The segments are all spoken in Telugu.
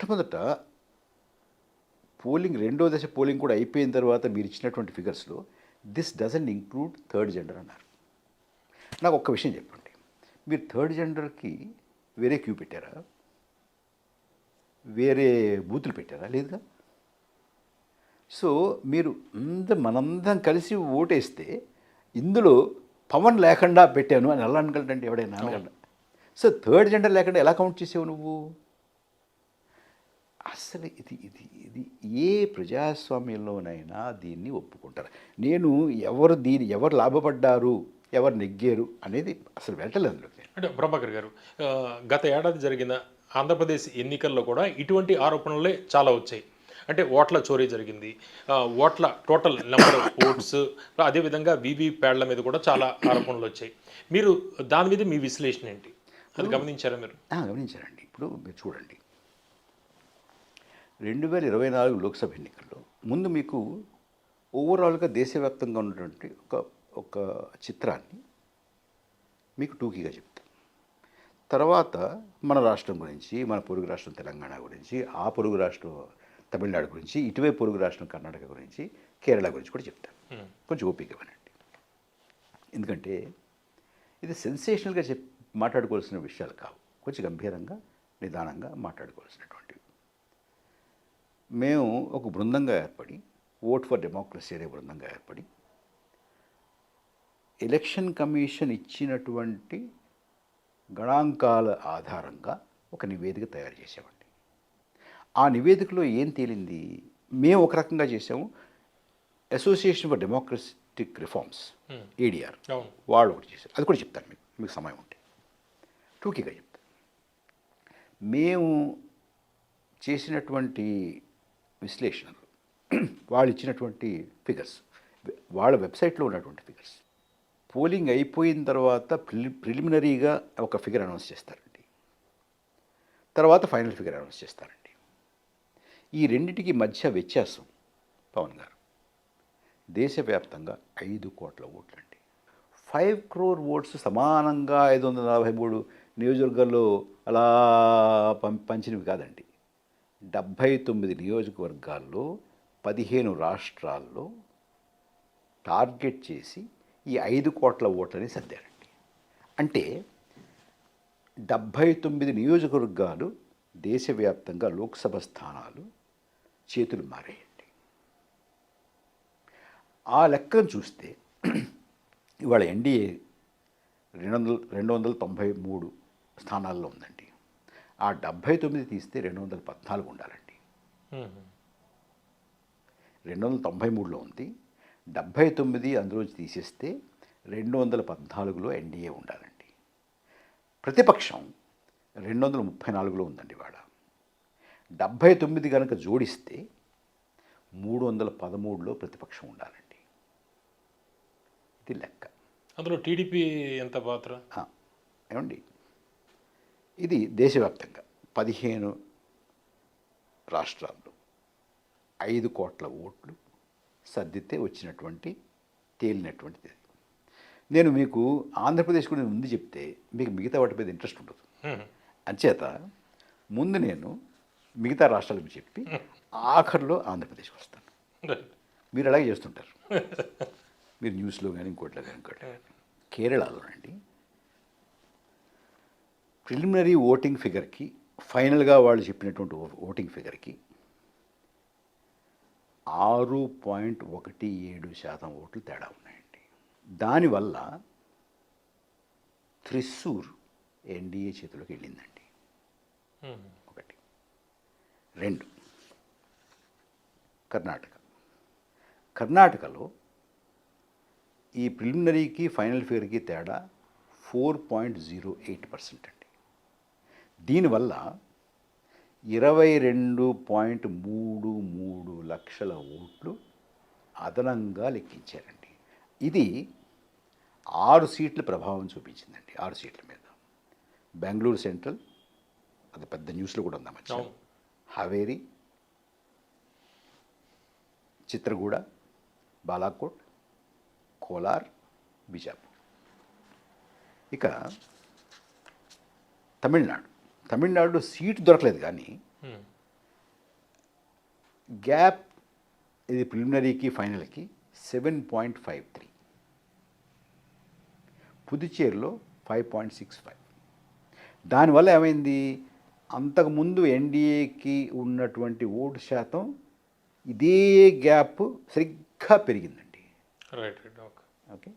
మొట్టమొదట రెండో దశ పోలింగ్ కూడా అయిపోయిన తర్వాత మీరు ఇచ్చినటువంటి ఫిగర్స్లో this doesn't include third gender అన్నారు. నాకు ఒక్క విషయం చెప్పండి, మీరు థర్డ్ జెండర్కి వేరే క్యూ పెట్టారా, వేరే బూతులు పెట్టారా? లేదుగా. సో మీరు మనందరం కలిసి ఓటేస్తే ఇందులో పవన్ లేకుండా పెట్టాను అని ఎలా అనగలడండి ఎవడైనా? అనగలడా? సో థర్డ్ జెండర్ లేకుండా ఎలా కౌంట్ చేసావు నువ్వు? అసలు ఇది ఇది ఇది ఏ ప్రజాస్వామ్యంలోనైనా దీన్ని ఒప్పుకుంటారు. నేను ఎవరు లాభపడ్డారు, ఎవరు నెగ్గారు అనేది అసలు వెళ్ళలేదు. అంటే ప్రభాకర్ గారు, గత ఏడాది జరిగిన ఆంధ్రప్రదేశ్ ఎన్నికల్లో కూడా ఇటువంటి ఆరోపణలే చాలా వచ్చాయి. అంటే ఓట్ల చోరీ జరిగింది, ఓట్ల టోటల్ నెంబర్ ఆఫ్ ఓట్స్, అదేవిధంగా వీవీప్యాడ్ల మీద కూడా చాలా ఆరోపణలు వచ్చాయి. మీరు దాని మీద మీ విశ్లేషణ ఏంటి? అది గమనించారా మీరు? గమనించారండి. ఇప్పుడు మీరు చూడండి, 2024 లోక్సభ ఎన్నికల్లో ముందు మీకు ఓవరాల్గా దేశవ్యాప్తంగా ఉన్నటువంటి ఒక చిత్రాన్ని మీకు టూకీగా చెప్తాను. తర్వాత మన రాష్ట్రం గురించి, మన పొరుగు రాష్ట్రం తెలంగాణ గురించి, ఆ పొరుగు రాష్ట్రం తమిళనాడు గురించి, ఇటువైపు పొరుగు రాష్ట్రం కర్ణాటక గురించి, కేరళ గురించి కూడా చెప్తాను. కొంచెం ఓపిక ఇవ్వనండి, ఎందుకంటే ఇది సెన్సేషనల్గా మాట్లాడుకోవాల్సిన విషయాలు కావు. కొంచెం గంభీరంగా నిదానంగా మాట్లాడుకోవాల్సినటువంటివి. మేము ఒక బృందంగా ఏర్పడి, ఓట్ ఫర్ డెమోక్రసీ అనే బృందంగా ఏర్పడి ఎలక్షన్ కమిషన్ ఇచ్చినటువంటి గణాంకాల ఆధారంగా ఒక నివేదిక తయారు చేసామండి. ఆ నివేదికలో ఏం తేలింది? మేము ఒక రకంగా చేసాము, association for democratic reforms ADR వాళ్ళు ఒకటి చేశారు. అది కూడా చెప్తాను మీకు సమయం ఉంటే, టూకీగా చెప్తాను. మేము చేసినటువంటి విశ్లేషణలు, వాళ్ళు ఇచ్చినటువంటి ఫిగర్స్, వాళ్ళ వెబ్సైట్లో ఉన్నటువంటి ఫిగర్స్, పోలింగ్ అయిపోయిన తర్వాత ప్రిలిమినరీగా ఒక ఫిగర్ అనౌన్స్ చేస్తారండి, తర్వాత ఫైనల్ ఫిగర్ అనౌన్స్ చేస్తారండి. ఈ రెండింటికి మధ్య వ్యత్యాసం పవన్ గారు దేశవ్యాప్తంగా 5 కోట్ల ఓట్లండి. 5 crore ఓట్స్ సమానంగా 543 నియోజకవర్గాల్లో అలా పంచినవి కాదండి. 79 నియోజకవర్గాల్లో 15 రాష్ట్రాల్లో టార్గెట్ చేసి ఈ 5 కోట్ల ఓట్లని సర్దారండి. అంటే 79 నియోజకవర్గాలు దేశవ్యాప్తంగా లోక్సభ స్థానాలు చేతులు మారాయండి. ఆ లెక్కను చూస్తే ఇవాళ ఎన్డీఏ 293 స్థానాల్లో ఉందండి. ఆ 79 తీస్తే 214 ఉండాలండి. 293లో ఉంది, 79 అందులోంచి తీసేస్తే 214లో ఎన్డీఏ ఉండాలండి. ప్రతిపక్షం 234లో ఉందండి. ఇవాళ 79 కనుక జోడిస్తే 313లో ప్రతిపక్షం ఉండాలండి. ఇది లెక్క. అందులో టీడీపీ ఎంత పాత్ర? ఏమండి, ఇది దేశవ్యాప్తంగా 15 రాష్ట్రాల్లో 5 కోట్ల ఓట్లు సర్దితే వచ్చినటువంటి తేలినటువంటిది. నేను మీకు ఆంధ్రప్రదేశ్ గురించి ముందు చెప్తే మీకు మిగతా వాటి మీద ఇంట్రెస్ట్ ఉండదు. అంచేత ముందు నేను మిగతా రాష్ట్రాలకు చెప్పి ఆఖరిలో ఆంధ్రప్రదేశ్కి వస్తాను. మీరు అలాగే చేస్తుంటారు, మీరు న్యూస్లో కానీ ఇంకోట్లో కానీ. కేరళలోనండి ప్రిలిమినరీ ఓటింగ్ ఫిగర్కి ఫైనల్గా వాళ్ళు చెప్పినటువంటి ఓటింగ్ ఫిగర్కి 6.17% ఓట్లు తేడా ఉన్నాయండి. దానివల్ల త్రిశూర్ ఎన్డీఏ చేతిలోకి వెళ్ళిందండి. 1. 2, కర్ణాటకలో ఈ ప్రిలిమినరీకి ఫైనల్ ఫిగర్కి తేడా 4.08% అండి. దీనివల్ల 22.33 లక్షల ఓట్లు అదనంగా లెక్కించారండి. ఇది 6 సీట్ల ప్రభావం చూపించిందండి. 6 సీట్ల మీద బెంగళూరు సెంట్రల్, అది పెద్ద న్యూస్లో కూడా ఉందా మధ్య, హవేరి, చిత్రగూడ, బాలాకోట్, కోలార్, బిజాపూర్. ఇక తమిళనాడులో సీటు దొరకలేదు, కానీ గ్యాప్ ఇది ప్రిలిమినరీకి ఫైనల్కి 7.53, పుదుచ్చేరిలో 5.65. దానివల్ల ఏమైంది, అంతకుముందు ఎన్డీఏకి ఉన్నటువంటి ఓటు శాతం ఇదే గ్యాప్ సరిగ్గా పెరిగిందండి. Right right okay. ఓకే,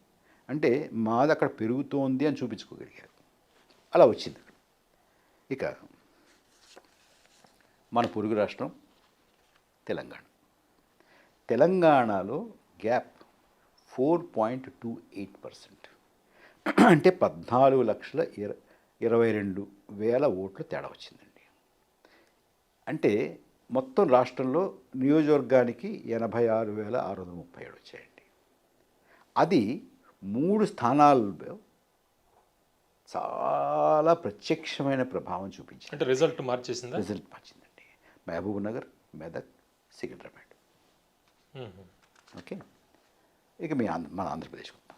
అంటే మాది అక్కడ పెరుగుతోంది అని చూపించుకోగలిగారు, అలా వచ్చింది. ఇక మన పొరుగు రాష్ట్రం తెలంగాణ. తెలంగాణలో గ్యాప్ 4.28%, అంటే 14,22,000 ఓట్లు తేడా వచ్చిందండి. అంటే మొత్తం రాష్ట్రంలో నియోజకవర్గానికి 86,637 వచ్చాయండి. అది 3 స్థానాల్లో చాలా ప్రత్యక్షమైన ప్రభావం చూపించింది. అంటే రిజల్ట్ మార్చేసిందా? రిజల్ట్ మార్చిందండి. మహబూబ్ నగర్, మెదక్, సికింద్రాబాద్. ఓకే, ఇక మన ఆంధ్రప్రదేశ్ వద్దాం.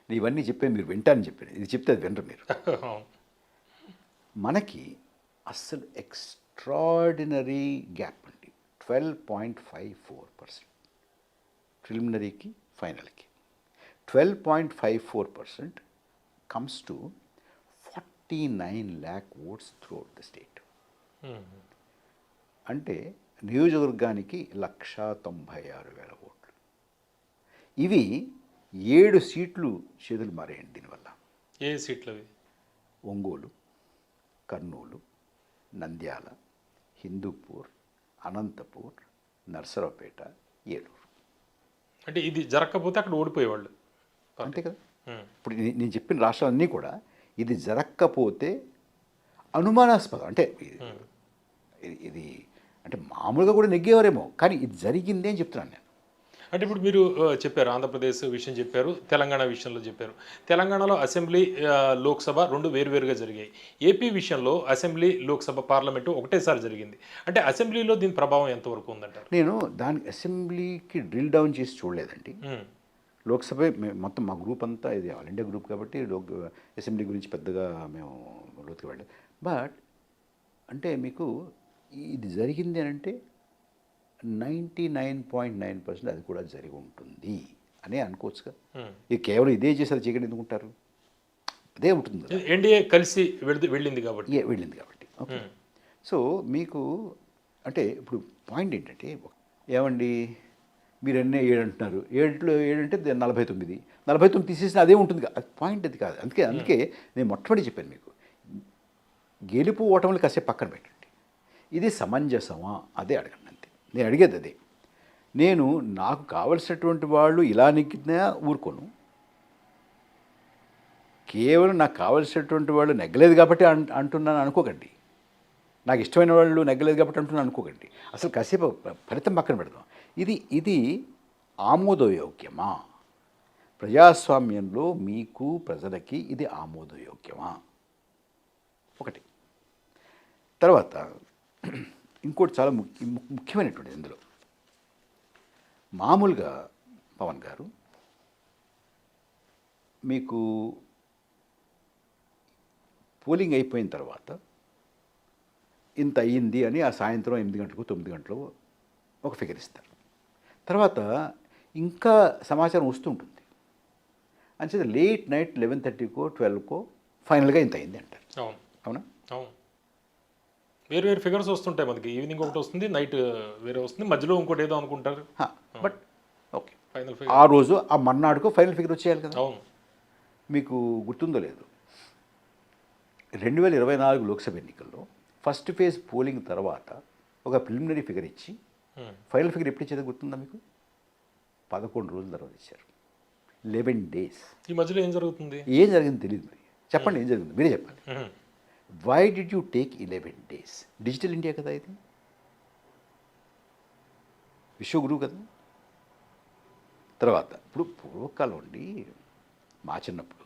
నేను ఇవన్నీ చెప్పాను, మీరు వింటానని చెప్పాను, ఇది చెప్తే అది వినరు మీరు. మనకి అస్సలు ఎక్స్ట్రాడినరీ గ్యాప్ అండి, 12.54%. ప్రిలిమినరీకి ఫైనల్కి 12.54% comes to 49 lakh votes throughout the state. అంటే నియోజకవర్గానికి 1,96,000 ఓట్లు. ఇవి 7 సీట్లు చేతులు మారాయండి దీనివల్ల. ఏ సీట్లు అవి? ఒంగోలు, కర్నూలు, నంద్యాల, హిందూపూర్, అనంతపూర్, నర్సరావుపేట, ఏలూరు. అంటే ఇది జరగకపోతే అక్కడ ఓడిపోయేవాళ్ళు అంతే కదా. ఇప్పుడు నేను చెప్పిన రాష్ట్రాలన్నీ కూడా ఇది జరగకపోతే అనుమానాస్పదం. అంటే ఇది అంటే మామూలుగా కూడా నెగ్గేవారేమో, కానీ ఇది జరిగింది అని చెప్తున్నాను నేను. అంటే ఇప్పుడు మీరు చెప్పారు ఆంధ్రప్రదేశ్ విషయం చెప్పారు, తెలంగాణ విషయంలో చెప్పారు. తెలంగాణలో అసెంబ్లీ లోక్సభ రెండు వేరువేరుగా జరిగాయి. ఏపీ విషయంలో అసెంబ్లీ లోక్సభ పార్లమెంటు ఒకటేసారి జరిగింది. అంటే అసెంబ్లీలో దీని ప్రభావం ఎంతవరకు ఉందంటారు? నేను దానికి అసెంబ్లీకి డ్రిల్ డౌన్ చేసి చూడలేదండి. లోక్సభ మొత్తం మా గ్రూప్ అంతా ఇది ఆల్ ఇండియా గ్రూప్ కాబట్టి అసెంబ్లీ గురించి పెద్దగా మేము లోతుకి వెళ్ళలేదు. బట్ అంటే మీకు ఇది జరిగింది అని అంటే 99.9% అది కూడా జరిగి ఉంటుంది అనే అనుకోవచ్చుగా. ఇది కేవలం ఇదే చేసేది చీకటి ఎందుకుంటారు, అదే ఉంటుంది. ఎన్డీఏ కలిసి వెళ్ళింది కాబట్టి ఓకే. సో మీకు అంటే ఇప్పుడు పాయింట్ ఏంటంటే, ఏమండి మీరు అన్నీ 7 అంటున్నారు, 7 అంటే 49 తీసేసిన అదే ఉంటుంది. పాయింట్ అది కాదు. అందుకే నేను మొట్టమొదటి చెప్పాను మీకు, గెలుపు ఓటములు కాసేపు పక్కన పెట్టండి, ఇది సమంజసమా అదే అడగండి. అంతే నేను అడిగేది అదే. నేను నాకు కావలసినటువంటి వాళ్ళు ఇలా నెగ్గినా ఊరుకోను, కేవలం నాకు కావలసినటువంటి వాళ్ళు నెగ్గలేదు కాబట్టి అంటున్నాను అనుకోకండి, నాకు ఇష్టమైన వాళ్ళు నెగ్గలేదు కాబట్టి అంటున్నాను అనుకోకండి. అసలు కాసేపు ఫలితం పక్కన పెడదాం. ఇది ఆమోదయోగ్యమా? ప్రజాస్వామ్యంలో మీకు ప్రజలకి ఇది ఆమోదయోగ్యమా? ఒకటి. తర్వాత ఇంకోటి చాలా ముఖ్యమైనటువంటిది ఇందులో, మామూలుగా పవన్ గారు మీకు పోలింగ్ అయిపోయిన తర్వాత ఇంత అయ్యింది అని ఆ సాయంత్రం 8 గంటలకు 9 గంటలకు ఒక ఫిగర్ ఇస్తారు. తర్వాత ఇంకా సమాచారం వస్తుంటుంది. అంచేత లేట్ నైట్ 11:30కో 12కో ఫైనల్గా ఇంత అయింది అంటారు. అవునా? అవును. వేరు వేరు ఫిగర్స్ వస్తుంటాయి మనకి. ఈవినింగ్ ఒకటి వస్తుంది, నైట్ వేరే వస్తుంది, మధ్యలో ఇంకోటి ఏదో అనుకుంటారు. బట్ ఓకే, ఫైనల్ ఫిగర్ ఆ రోజు ఆ మర్నాడుకో ఫైనల్ ఫిగర్ వచ్చేయాలి కదా. అవును. మీకు గుర్తుందో లేదు, 2024 లోక్సభ ఎన్నికల్లో ఫస్ట్ ఫేజ్ పోలింగ్ తర్వాత ఒక ప్రిలిమినరీ ఫిగర్ ఇచ్చి ఫైనల్ ఫిగర్ ఎప్పుడు ఇచ్చేది గుర్తుందా మీకు? 11 రోజుల తర్వాత ఇచ్చారు, 11 days. ఈ మధ్యలో ఏం జరుగుతుంది? ఏం జరిగింది తెలియదు. మరి చెప్పండి, ఏం జరిగింది మీరే చెప్పాలి. Why did you take 11 days? Digital India కదా ఇది, విశ్వగురువు కదా. తర్వాత ఇప్పుడు పూర్వకాలం అండి, మా చిన్నప్పుడు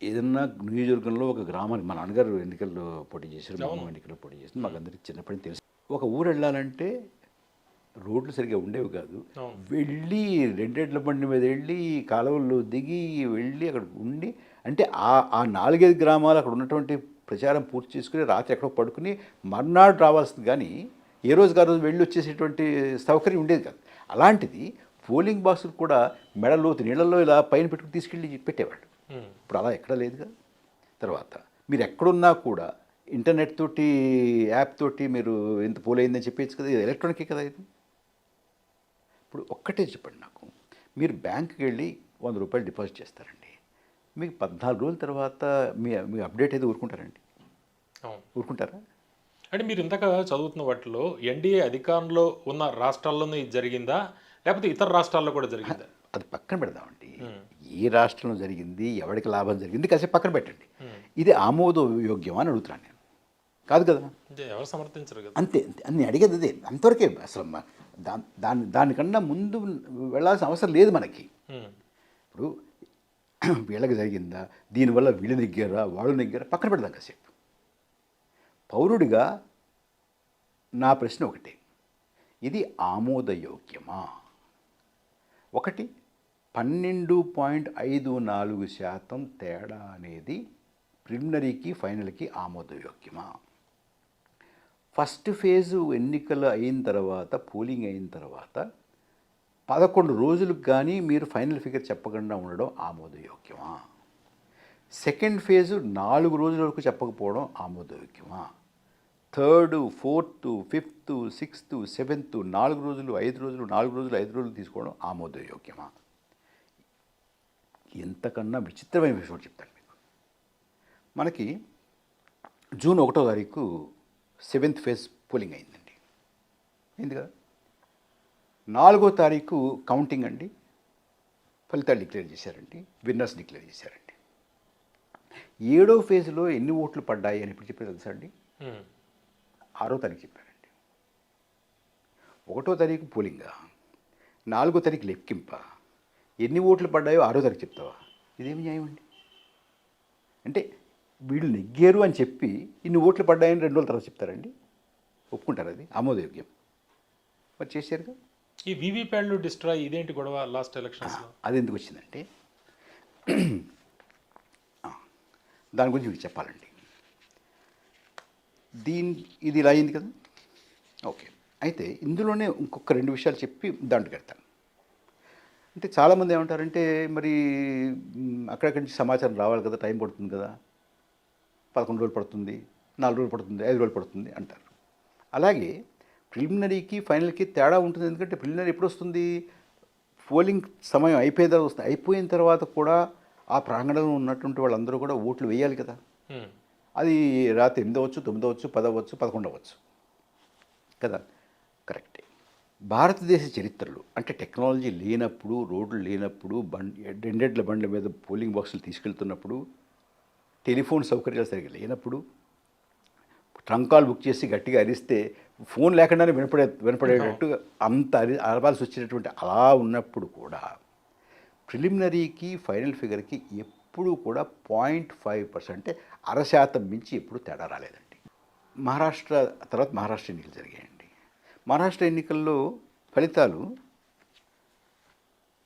ఏదన్నా నియోజకవర్గంలో ఒక గ్రామానికి, మా నాన్నగారు ఎన్నికల్లో పోటీ చేశారు, మా అమ్మ ఎన్నికల్లో పోటీ చేసింది, మాకు అందరికి చిన్నప్పటి తెలుసు. ఒక ఊరు వెళ్ళాలంటే రోడ్లు సరిగ్గా ఉండేవి కాదు, వెళ్ళి 2 ఎడ్ల బండి మీద వెళ్ళి కాలువల్లో దిగి వెళ్ళి అక్కడ ఉండి, అంటే ఆ 4-5 గ్రామాలు అక్కడ ఉన్నటువంటి ప్రచారం పూర్తి చేసుకుని రాత్రి ఎక్కడో పడుకుని మర్నాడు రావాల్సింది, కానీ ఏ రోజుకి ఆ రోజు వెళ్ళి వచ్చేసేటువంటి సౌకర్యం ఉండేది కాదు. అలాంటిది పోలింగ్ బాక్సులు కూడా మెడలోతు నీళ్ళల్లో ఇలా పైన పెట్టుకుని తీసుకెళ్ళి పెట్టేవాళ్ళు. ఇప్పుడు అలా ఎక్కడా లేదుగా. తర్వాత మీరు ఎక్కడున్నా కూడా ఇంటర్నెట్ తోటి, యాప్ తోటి మీరు ఎంత పోలైందని చెప్పేచ్చు కదా. ఇది ఎలక్ట్రానికే కదా ఇది. ఇప్పుడు ఒక్కటే చెప్పండి నాకు, మీరు బ్యాంకుకి వెళ్ళి 100 రూపాయలు డిపాజిట్ చేస్తారండి, మీకు 14 రోజుల తర్వాత మీ అప్డేట్ అయితే ఊరుకుంటారండి? అవును. ఊరుకుంటారా? అంటే మీరు ఇంతగా చదువుతున్న వాటిలో ఎన్డీఏ అధికారంలో ఉన్న రాష్ట్రాల్లోనే ఇది జరిగిందా, లేకపోతే ఇతర రాష్ట్రాల్లో కూడా జరిగిందా? అది పక్కన పెడదామండి. ఏ రాష్ట్రంలో జరిగింది, ఎవరికి లాభం జరిగింది కాసేపు పక్కన పెట్టండి. ఇది ఆమోదయోగ్యమా అని అడుగుతున్నాను నేను. కాదు కదా. ఎవరు సమర్థించరు కదా. అంతే అంతే అన్ని అడిగేది అదే, అంతవరకే. అసలు దానికన్నా ముందు వెళ్ళాల్సిన అవసరం లేదు మనకి. ఇప్పుడు వీళ్ళకి జరిగిందా, దీనివల్ల వీళ్ళు నెగ్గారా వాళ్ళు నెగ్గారా పక్కన పెడదాం కాసేపు. పౌరుడిగా నా ప్రశ్న ఒకటే, ఇది ఆమోదయోగ్యమా? ఒకటి, 12.54% తేడా అనేది ప్రిలిమినరీకి ఫైనల్కి ఆమోదయోగ్యమా? ఫస్ట్ ఫేజు ఎన్నికలు అయిన తర్వాత, పోలింగ్ అయిన తర్వాత 11 రోజులకు కానీ మీరు ఫైనల్ ఫిగర్ చెప్పకుండా ఉండడం ఆమోదయోగ్యమా? సెకండ్ ఫేజు 4 రోజుల వరకు చెప్పకపోవడం ఆమోదయోగ్యమా? Third, fourth, fifth, sixth, seventh 4 రోజులు 5 రోజులు 4 రోజులు 5 రోజులు తీసుకోవడం ఆమోదయోగ్యమా? ఎంతకన్నా విచిత్రమైన విషయం చెప్తాను మీకు. మనకి జూన్ 1వ తారీఖు 7th ఫేజ్ పోలింగ్ అయిందండి, అయింది కదా. 4వ తారీఖు కౌంటింగ్ అండి, ఫలితాలు డిక్లేర్ చేశారండి, విన్నర్స్ డిక్లేర్ చేశారండి. 7వ ఫేజ్లో ఎన్ని ఓట్లు పడ్డాయి అని ఇప్పుడు చెప్పారు తెలుసా అండి? 6వ తారీఖు చెప్పారండి. 1వ తారీఖు పోలింగా, 4వ తారీఖు లెక్కింప, ఎన్ని ఓట్లు పడ్డాయో 6వ తారీఖు చెప్తావా? ఇదేమి న్యాయం అండి? అంటే వీళ్ళు నెగ్గారు అని చెప్పి ఇన్ని ఓట్లు పడ్డాయని 2 రోజుల తర్వాత చెప్తారండి? ఒప్పుకుంటారు? అది ఆమోదయోగ్యం? మరి చేశారుగా. ఈ వీవీప్యాడ్లు డిస్ట్రాయ్ ఇదేంటి గొడవ లాస్ట్ ఎలక్షన్స్లో? అది ఎందుకు వచ్చిందంటే దాని గురించి మీకు చెప్పాలండి. ఇది ఇలా అయింది కదా, ఓకే. అయితే ఇందులోనే ఇంకొక 2 విషయాలు చెప్పి దాంట్లో పెడతాను. అంటే చాలామంది ఏమంటారంటే, మరి అక్కడక్కడి నుంచి సమాచారం రావాలి కదా, టైం పడుతుంది కదా, 11 రోజులు పడుతుంది, 4 రోజులు పడుతుంది, 5 రోజులు పడుతుంది అంటారు. అలాగే ప్రిలిమినరీకి ఫైనల్కి తేడా ఉంటుంది. ఎందుకంటే ప్రిలిమినరీ ఎప్పుడు వస్తుంది? పోలింగ్ సమయం అయిపోయిన తర్వాత వస్తుంది. అయిపోయిన తర్వాత కూడా ఆ ప్రాంగణంలో ఉన్నటువంటి వాళ్ళందరూ కూడా ఓట్లు వేయాలి కదా. అది రాత్రి 8 అవ్వచ్చు, 9 అవ్వచ్చు, 10 అవ్వచ్చు, 11 అవ్వచ్చు కదా. కరెక్టే. భారతదేశ చరిత్రలో అంటే టెక్నాలజీ లేనప్పుడు, రోడ్లు లేనప్పుడు, రెండెడ్ల బండ్ల మీద పోలింగ్ బాక్సులు తీసుకెళ్తున్నప్పుడు, టెలిఫోన్ సౌకర్యాలు సరిగ్గా లేనప్పుడు, ట్రంకాలు బుక్ చేసి గట్టిగా అరిస్తే ఫోన్ లేకుండానే వినపడేటట్టు అంత అరవాల్సి వచ్చినటువంటి అలా ఉన్నప్పుడు కూడా ప్రిలిమినరీకి ఫైనల్ ఫిగర్కి ఎప్పుడూ కూడా 0.5% అంటే 0.5% మించి ఎప్పుడు తేడా రాలేదండి. మహారాష్ట్ర తర్వాత మహారాష్ట్ర ఎన్నికలు జరిగాయండి. మహారాష్ట్ర ఎన్నికల్లో ఫలితాలు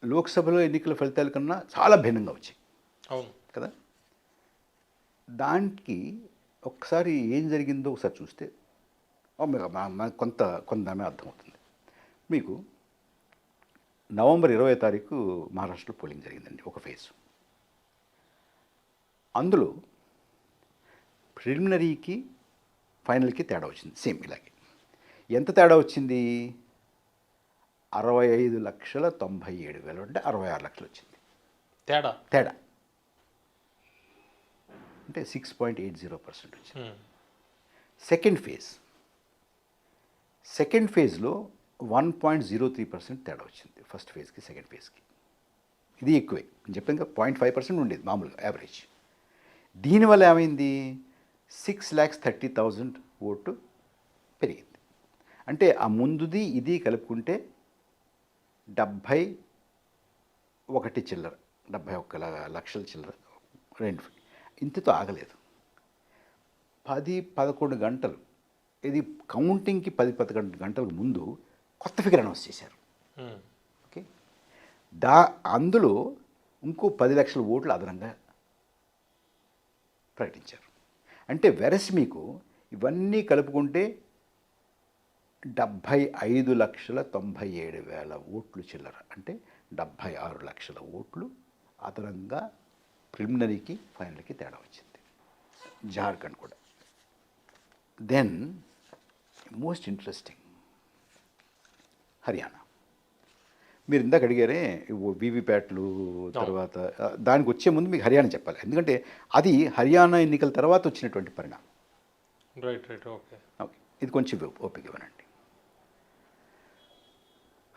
లోక్సభలో ఎన్నికల ఫలితాల కన్నా చాలా భిన్నంగా వచ్చాయి. అవును కదా. దానికి ఒకసారి ఏం జరిగిందో ఒకసారి చూస్తే కొంత అర్థమవుతుంది మీకు. నవంబర్ 20వ తారీఖు మహారాష్ట్రలో పోలింగ్ జరిగిందండి, ఒక ఫేజ్. అందులో ప్రిలిమినరీకి ఫైనల్కి తేడా వచ్చింది, సేమ్ ఇలాగే. ఎంత తేడా వచ్చింది? 65,97,000 అంటే 66 లక్షలు వచ్చింది తేడా. అంటే 6.80% వచ్చింది. సెకండ్ ఫేజ్లో 1.03% తేడా వచ్చింది, ఫస్ట్ ఫేజ్కి సెకండ్ ఫేజ్కి. ఇది ఎక్కువే, నేను చెప్పాను కదా, 0.5% ఉండేది మామూలుగా యావరేజ్. దీనివల్ల ఏమైంది? 6,30,000 ఓటు పెరిగింది. అంటే ఆ ముందుది ఇది కలుపుకుంటే 71 లక్షల చిల్లర రెండు. ఇంతతో ఆగలేదు. 10-11 గంటలు, ఇది కౌంటింగ్కి 10-11 గంటలకు ముందు కొత్త ఫిగర్ అనౌన్స్ చేశారు. ఓకే. అందులో ఇంకో 10 లక్షల ఓట్లు అదనంగా ప్రకటించారు. అంటే వెరస్ మీకు ఇవన్నీ కలుపుకుంటే 75,97,000 ఓట్లు చిల్లర, అంటే 76 లక్షల ఓట్లు అదనంగా ప్రిలిమినరీకి ఫైనల్కి తేడా వచ్చింది. జార్ఖండ్ కూడా. Then most interesting Haryana. మీరు ఇందాక అడిగారే వీవీప్యాట్లు తర్వాత, దానికి వచ్చే ముందు మీకు హర్యానా చెప్పాలి, ఎందుకంటే అది హర్యానా ఎన్నికల తర్వాత వచ్చినటువంటి పరిణామం. రైట్ రైట్ ఓకే ఓకే, ఇది కొంచెం ఓపిక ఇవ్వనండి.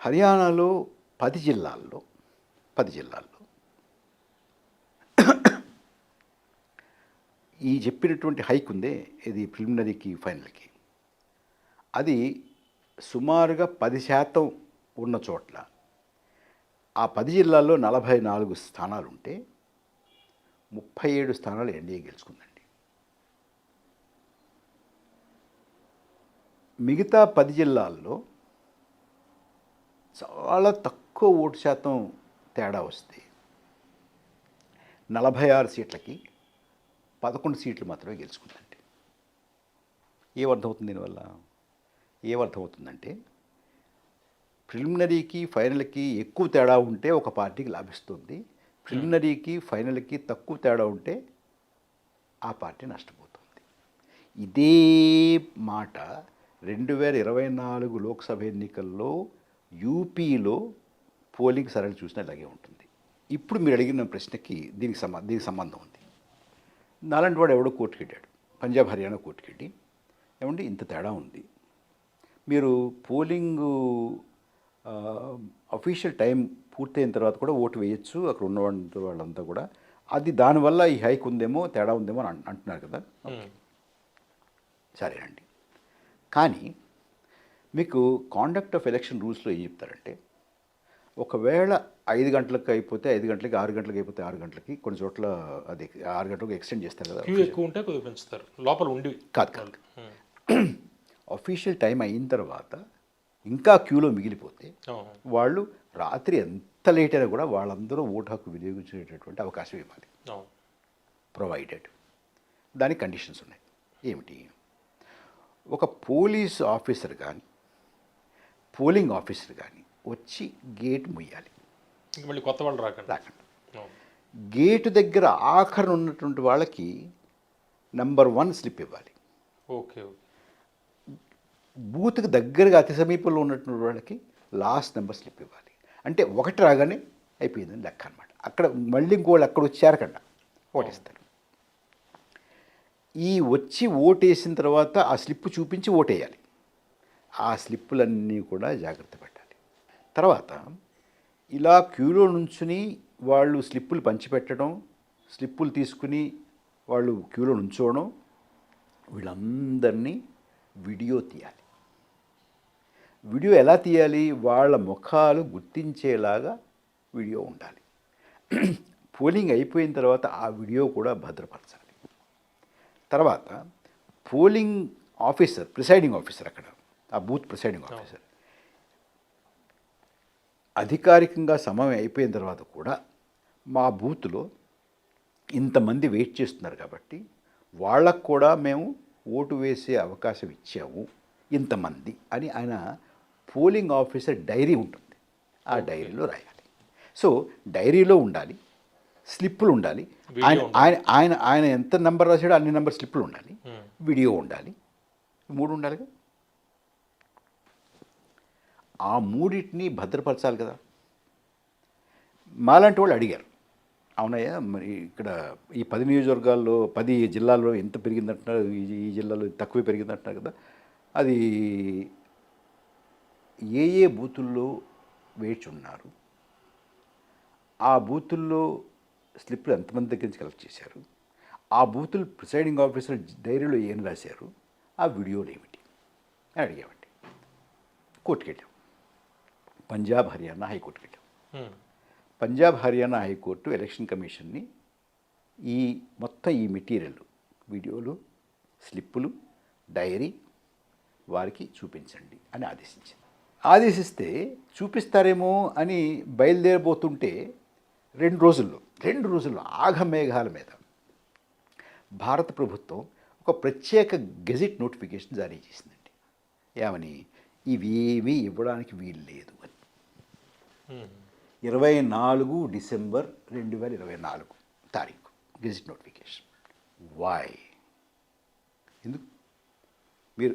హర్యానాలో 10 జిల్లాల్లో ఈ చెప్పినటువంటి హైక్ ఉందే, ఇది ప్రిలిమినరీకి ఫైనల్కి, అది సుమారుగా 10% ఉన్న చోట్ల ఆ 10 జిల్లాల్లో 44 స్థానాలు ఉంటే 37 స్థానాలు ఎన్డీఏ గెలుచుకుందండి. మిగతా 10 జిల్లాల్లో చాలా తక్కువ ఓటు శాతం తేడా వస్తే 46 సీట్లకి 11 సీట్లు మాత్రమే గెలుచుకుందండి. ఏమర్థమవుతుంది దీనివల్ల? ఏమర్థమవుతుందంటే ప్రిలిమినరీకి ఫైనల్కి ఎక్కువ తేడా ఉంటే ఒక పార్టీకి లాభిస్తుంది, ప్రిలిమినరీకి ఫైనల్కి తక్కువ తేడా ఉంటే ఆ పార్టీ నష్టపోతుంది. ఇదే మాట 2024 లోక్సభ ఎన్నికల్లో యూపీలో పోలింగ్ సరళి చూసినా ఇలాగే ఉంటుంది. ఇప్పుడు మీరు అడిగిన ప్రశ్నకి దీనికి సంబంధం ఉంది. నాలాంటి వాడు ఎవడో కోర్టుకి వెళ్ళాడు, పంజాబ్ హర్యానా కోర్టుకి వెళ్ళి, ఏమండి ఇంత తేడా ఉంది, మీరు పోలింగ్ అఫీషియల్ టైం పూర్తయిన తర్వాత కూడా ఓటు వేయచ్చు అక్కడ ఉన్న వాళ్ళంతా కూడా, అది దానివల్ల ఈ హైక్ ఉందేమో, తేడా ఉందేమో అని అంటున్నారు కదా. సరేనండి, కానీ మీకు కాండక్ట్ ఆఫ్ ఎలక్షన్ రూల్స్లో ఏం చెప్తారంటే, ఒకవేళ 5 గంటలకు అయిపోతే 5 గంటలకి, 6 గంటలకు అయిపోతే 6 గంటలకి, కొన్ని చోట్ల అది 6 గంటలకు ఎక్స్టెండ్ చేస్తారు కదా. క్యూ ఎక్కువ ఉంటే కొద్దిగా పెంచుతారు, లోపల ఉండి కాదు. అఫీషియల్ టైం అయిన తర్వాత ఇంకా క్యూలో మిగిలిపోతే వాళ్ళు రాత్రి ఎంత లేట్ అయినా కూడా వాళ్ళందరూ ఓటు హక్కు వినియోగించేటటువంటి అవకాశం ఇవ్వాలి, ప్రొవైడెడ్. దానికి కండిషన్స్ ఉన్నాయి. ఏమిటి? ఒక పోలీస్ ఆఫీసర్ కానీ పోలింగ్ ఆఫీసర్ కానీ వచ్చి గేట్ ముయ్యాలి, మళ్ళీ కొత్త వాళ్ళు రాకండి. గేటు దగ్గర ఆఖరణ ఉన్నటువంటి వాళ్ళకి నంబర్ 1 స్లిప్ ఇవ్వాలి. ఓకే. బూత్కి దగ్గరగా అతి సమీపంలో ఉన్నటువంటి వాళ్ళకి లాస్ట్ నెంబర్ స్లిప్ ఇవ్వాలి. అంటే 1 రాగానే అయిపోయిందని లెక్క అనమాట. అక్కడ మళ్ళీ ఇంకోళ్ళు అక్కడ వచ్చారకంట ఓటేస్తారు. ఈ వచ్చి ఓటేసిన తర్వాత ఆ స్లిప్ చూపించి ఓటేయాలి. ఆ స్లిప్పులన్నీ కూడా జాగ్రత్త పెట్టాలి. తర్వాత ఇలా క్యూలో నుంచుని వాళ్ళు స్లిప్పులు పంచిపెట్టడం, స్లిప్పులు తీసుకుని వాళ్ళు క్యూలో నుంచోవడం, వీళ్ళందరినీ వీడియో తీయాలి. వీడియో ఎలా తీయాలి? వాళ్ళ ముఖాలు గుర్తించేలాగా వీడియో ఉండాలి. పోలింగ్ అయిపోయిన తర్వాత ఆ వీడియో కూడా భద్రపరచాలి. తర్వాత పోలింగ్ ఆఫీసర్, ప్రిసైడింగ్ ఆఫీసర్, అక్కడ ఆ బూత్ ప్రిసైడింగ్ ఆఫీసర్ అధికారికంగా సమయం అయిపోయిన తర్వాత కూడా మా బూత్లో ఇంతమంది వెయిట్ చేస్తున్నారు కాబట్టి వాళ్ళకు కూడా మేము ఓటు వేసే అవకాశం ఇచ్చాము ఇంతమంది అని ఆయన పోలింగ్ ఆఫీసర్ డైరీ ఉంటుంది, ఆ డైరీలో రాయాలి. సో డైరీలో ఉండాలి, స్లిప్పులు ఉండాలి, ఆయన ఎంత నెంబర్ రాశాడో అన్ని నెంబర్ స్లిప్పులు ఉండాలి, వీడియో ఉండాలి, 3 ఉండాలిగా. ఆ 3టిని భద్రపరచాలి కదా. మాలాంటి వాళ్ళు అడిగారు, అవునయ్యా మరి ఇక్కడ ఈ 10 నియోజకవర్గాల్లో 10 జిల్లాల్లో ఎంత పెరిగిందంటున్నారు, ఈ జిల్లాలో తక్కువ పెరిగిందంటున్నారు కదా, అది ఏ బూతుల్లో వేచి ఉన్నారు, ఆ బూతుల్లో స్లిప్లు ఎంతమంది దగ్గర నుంచి కలెక్ట్ చేశారు, ఆ బూతులు ప్రిసైడింగ్ ఆఫీసర్ డైరీలో ఏం రాశారు, ఆ వీడియోలు ఏమిటి అని అడిగామండి. కోర్టుకి వెళ్ళాం, పంజాబ్ హర్యానా హైకోర్టుకి వెళ్ళాం. పంజాబ్ హర్యానా హైకోర్టు ఎలక్షన్ కమిషన్ని మొత్తం ఈ మెటీరియల్, వీడియోలు, స్లిప్పులు, డైరీ వారికి చూపించండి అని ఆదేశిస్తే చూపిస్తారేమో అని బయలుదేరబోతుంటే 2 రోజుల్లో ఆఘమేఘాల మీద భారత ప్రభుత్వం ఒక ప్రత్యేక గెజిట్ నోటిఫికేషన్ జారీ చేసిందండి. ఏమని? ఇవేమీ ఇవ్వడానికి వీలు లేదు అని. 24 డిసెంబర్ 2024 తారీఖు గెజిట్ నోటిఫికేషన్. వై? ఎందుకు?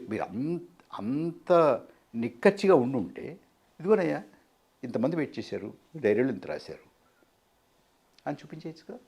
మీరు అంత నిక్కచ్చిగా ఉండుంటే ఇదిగోనయ్యా ఇంతమంది వెయిట్ చేశారు, డైరీలో ఇంత రాశారు అని చూపించేయచ్చుగా.